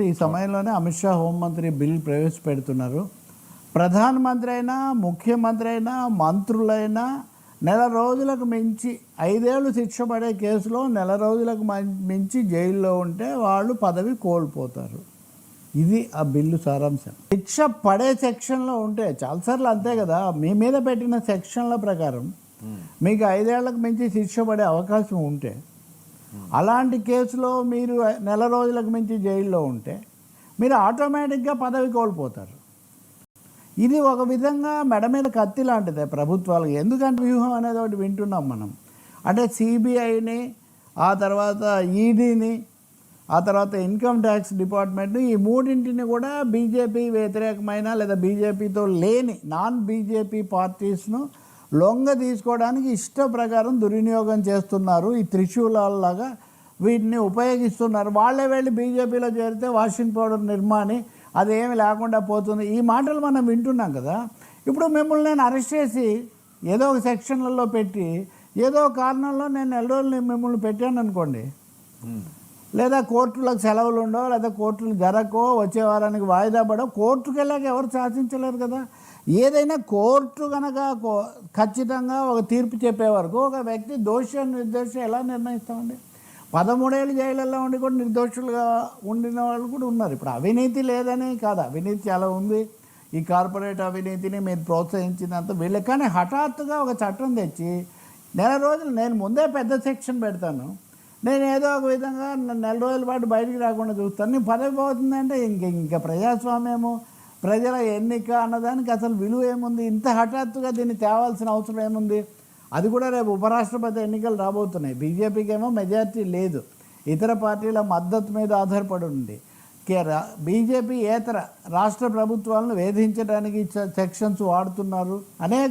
ఈ సమయంలోనే అమిత్ షా హోంమంత్రి బిల్ ప్రవేశపెడుతున్నారు. ప్రధానమంత్రి అయినా, ముఖ్యమంత్రి అయినా, మంత్రులైనా నెల రోజులకు మించి 5 ఏళ్ళు శిక్ష పడే కేసులో నెల రోజులకు మించి జైల్లో ఉంటే వాళ్ళు పదవి కోల్పోతారు. ఇది ఆ బిల్లు సారాంశం. శిక్ష పడే సెక్షన్లో ఉంటే చాలాసార్లు అంతే కదా, మీ మీద పెట్టిన సెక్షన్ల ప్రకారం మీకు 5 ఏళ్లకు మించి శిక్ష పడే అవకాశం ఉంటే, అలాంటి కేసులో మీరు నెల రోజులకు మించి జైల్లో ఉంటే మీరు ఆటోమేటిక్గా పదవి కోల్పోతారు. ఇది ఒక విధంగా మెడ మీద కత్తి లాంటిదే ప్రభుత్వాలకు. ఎందుకంటే వ్యూహం అనేది ఒకటి వింటున్నాం మనం. అంటే సిబిఐని, ఆ తర్వాత ఈడీని, ఆ తర్వాత ఇన్కమ్ ట్యాక్స్ డిపార్ట్మెంట్ని, ఈ మూడింటిని కూడా బీజేపీ వ్యతిరేకమైన లేదా బీజేపీతో లేని నాన్ బీజేపీ పార్టీస్ను లొంగ తీసుకోవడానికి ఇష్ట ప్రకారం దుర్వినియోగం చేస్తున్నారు. ఈ త్రిశూలాల్లాగా వీటిని ఉపయోగిస్తున్నారు. వాళ్ళే వెళ్ళి బీజేపీలో చేరితే వాషింగ్ పౌడర్ నిర్మాణి అదేమి లేకుండా పోతుంది. ఈ మాటలు మనం వింటున్నాం కదా. ఇప్పుడు మిమ్మల్ని నేను అరెస్ట్ చేసి ఏదో ఒక సెక్షన్లలో పెట్టి ఏదో కారణంలో నేను నెల రోజులు మిమ్మల్ని పెట్టాను అనుకోండి, లేదా కోర్టులకు సెలవులు ఉండవు, లేదా కోర్టులు జరగకో, వచ్చే వారానికి వాయిదా పడో, కోర్టుకు వెళ్ళాక ఎవరు శాసించలేరు కదా. ఏదైనా కోర్టు కనుక ఖచ్చితంగా ఒక తీర్పు చెప్పే వరకు ఒక వ్యక్తి దోషి నిర్దోషి ఎలా నిర్ణయిస్తామండి? 13 ఏళ్ళు జైళ్ళల్లో ఉండి కూడా నిర్దోషులుగా ఉండిన వాళ్ళు కూడా ఉన్నారు. ఇప్పుడు అవినీతి లేదని కాదు, అవినీతి చాలా ఉంది. ఈ కార్పొరేట్ అవినీతిని మీరు ప్రోత్సహించినంత వీళ్ళకి. కానీ హఠాత్తుగా ఒక చట్టం తెచ్చి నెల రోజులు నేను ముందే పెద్ద సెక్షన్ పెడతాను, నేను ఏదో ఒక విధంగా నెల రోజుల పాటు బయటికి రాకుండా చూస్తాను, నీ పదవి పోతుందంటే ఇంకా ప్రజాస్వామ్యము, ప్రజల ఎన్నిక అన్నదానికి అసలు విలువ ఏముంది? ఇంత హఠాత్తుగా దీన్ని తేవాల్సిన అవసరం ఏముంది? అది కూడా రేపు ఉపరాష్ట్రపతి ఎన్నికలు రాబోతున్నాయి. బీజేపీకి ఏమో మెజారిటీ లేదు, ఇతర పార్టీల మద్దతు మీద ఆధారపడి ఉంది. బీజేపీ ఏతర రాష్ట్ర ప్రభుత్వాలను వేధించడానికి సెక్షన్స్ వాడుతున్నారు. అనేక